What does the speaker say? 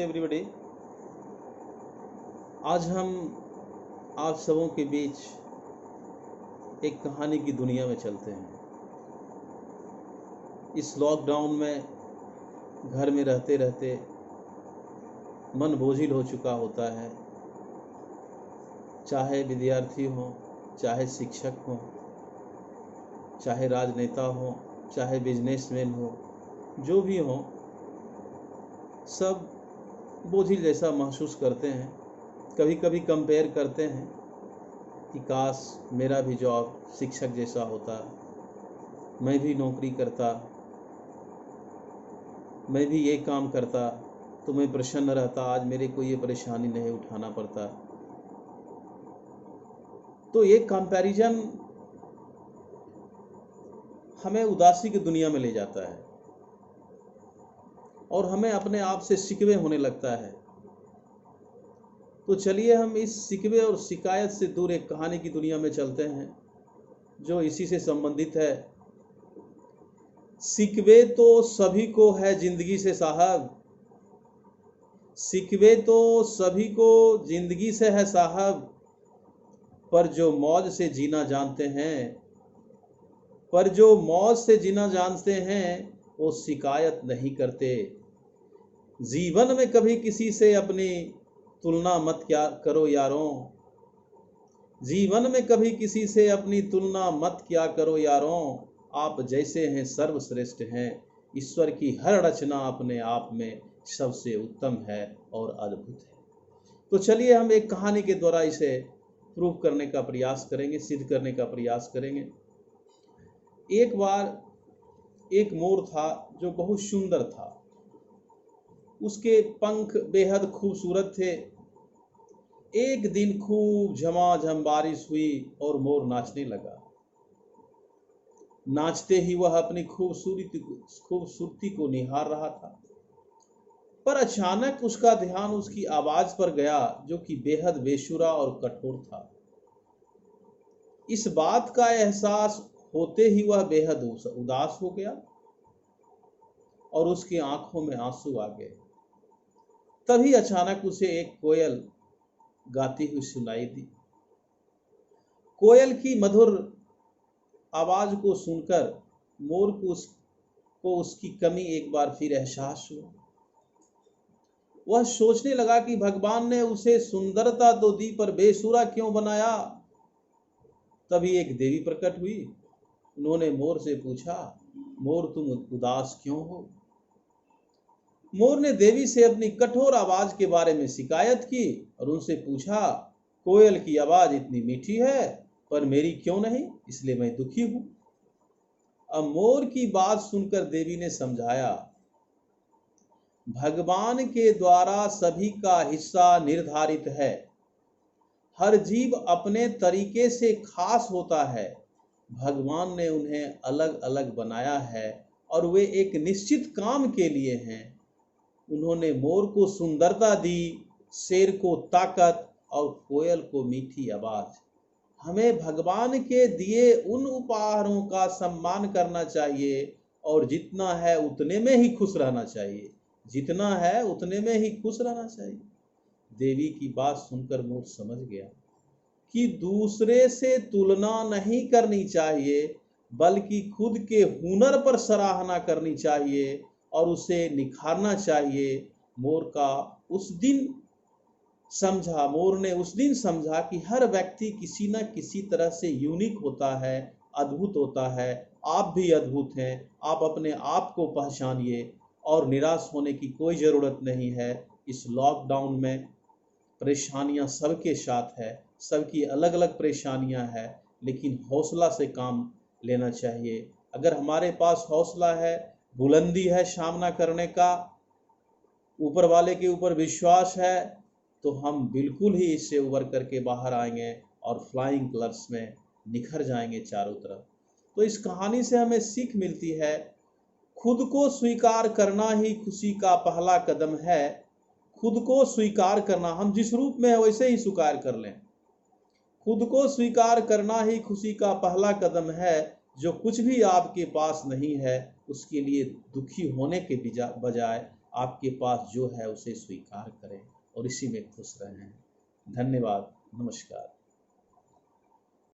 Everybody. आज हम आप सबों के बीच एक कहानी की दुनिया में चलते हैं। इस लॉकडाउन में घर में रहते रहते मन बोझिल हो चुका होता है, चाहे विद्यार्थी हो, चाहे शिक्षक हो, चाहे राजनेता हो, चाहे बिजनेसमैन हो, जो भी हो, सब बोझिल जैसा महसूस करते हैं। कभी कभी कंपेयर करते हैं कि काश मेरा भी जॉब शिक्षक जैसा होता, मैं भी नौकरी करता, मैं भी ये काम करता तो मैं प्रसन्न रहता, आज मेरे को ये परेशानी नहीं उठाना पड़ता। तो ये कंपैरिजन हमें उदासी की दुनिया में ले जाता है और हमें अपने आप से शिकवे होने लगता है। तो चलिए हम इस शिकवे और शिकायत से दूर एक कहानी की दुनिया में चलते हैं जो इसी से संबंधित है। शिकवे तो सभी को है जिंदगी से साहब, शिकवे तो सभी को जिंदगी से है साहब, पर जो मौज से जीना जानते हैं, पर जो मौज से जीना जानते हैं वो शिकायत नहीं करते। जीवन में कभी किसी से अपनी तुलना मत क्या करो यारों, जीवन में कभी किसी से अपनी तुलना मत क्या करो यारों, आप जैसे हैं सर्वश्रेष्ठ हैं, ईश्वर की हर रचना अपने आप में सबसे उत्तम है और अद्भुत है। तो चलिए हम एक कहानी के द्वारा इसे प्रूव करने का प्रयास करेंगे, सिद्ध करने का प्रयास करेंगे। एक बार एक मोर था जो बहुत सुंदर था, उसके पंख बेहद खूबसूरत थे। एक दिन खूब झमाझम बारिश हुई और मोर नाचने लगा। नाचते ही वह अपनी खूबसूरती को निहार रहा था, पर अचानक उसका ध्यान उसकी आवाज पर गया जो कि बेहद बेसुरा और कठोर था। इस बात का एहसास होते ही वह बेहद उदास हो गया और उसकी आंखों में आंसू आ गए। तभी अचानक उसे एक कोयल गाती हुई सुनाई दी। कोयल की मधुर आवाज को सुनकर मोर को उसकी कमी एक बार फिर एहसास हुआ। वह सोचने लगा कि भगवान ने उसे सुंदरता तो दी पर बेसुरा क्यों बनाया। तभी एक देवी प्रकट हुई। उन्होंने मोर से पूछा, मोर तुम उदास क्यों हो। मोर ने देवी से अपनी कठोर आवाज के बारे में शिकायत की और उनसे पूछा, कोयल की आवाज इतनी मीठी है पर मेरी क्यों नहीं, इसलिए मैं दुखी हूं। अब मोर की बात सुनकर देवी ने समझाया, भगवान के द्वारा सभी का हिस्सा निर्धारित है, हर जीव अपने तरीके से खास होता है, भगवान ने उन्हें अलग अलग बनाया है और वे एक निश्चित काम के लिए हैं। उन्होंने मोर को सुंदरता दी, शेर को ताकत और कोयल को मीठी आवाज। हमें भगवान के दिए उन उपहारों का सम्मान करना चाहिए और जितना है उतने में ही खुश रहना चाहिए, जितना है उतने में ही खुश रहना चाहिए। देवी की बात सुनकर मोर समझ गया कि दूसरे से तुलना नहीं करनी चाहिए, बल्कि खुद के हुनर पर सराहना करनी चाहिए और उसे निखारना चाहिए। मोर ने उस दिन समझा कि हर व्यक्ति किसी न किसी तरह से यूनिक होता है, अद्भुत होता है। आप भी अद्भुत हैं, आप अपने आप को पहचानिए और निराश होने की कोई ज़रूरत नहीं है। इस लॉकडाउन में परेशानियां सबके साथ है, सबकी अलग अलग परेशानियां हैं, लेकिन हौसला से काम लेना चाहिए। अगर हमारे पास हौसला है, बुलंदी है सामना करने का, ऊपर वाले के ऊपर विश्वास है, तो हम बिल्कुल ही इससे उबर करके बाहर आएंगे और फ्लाइंग कलर्स में निखर जाएंगे चारों तरफ। तो इस कहानी से हमें सीख मिलती है, खुद को स्वीकार करना ही खुशी का पहला कदम है। खुद को स्वीकार करना, हम जिस रूप में है वैसे ही स्वीकार कर लें। खुद को स्वीकार करना ही खुशी का पहला कदम है। जो कुछ भी आपके पास नहीं है उसके लिए दुखी होने के बजाय आपके पास जो है उसे स्वीकार करें और इसी में खुश रहें। धन्यवाद। नमस्कार।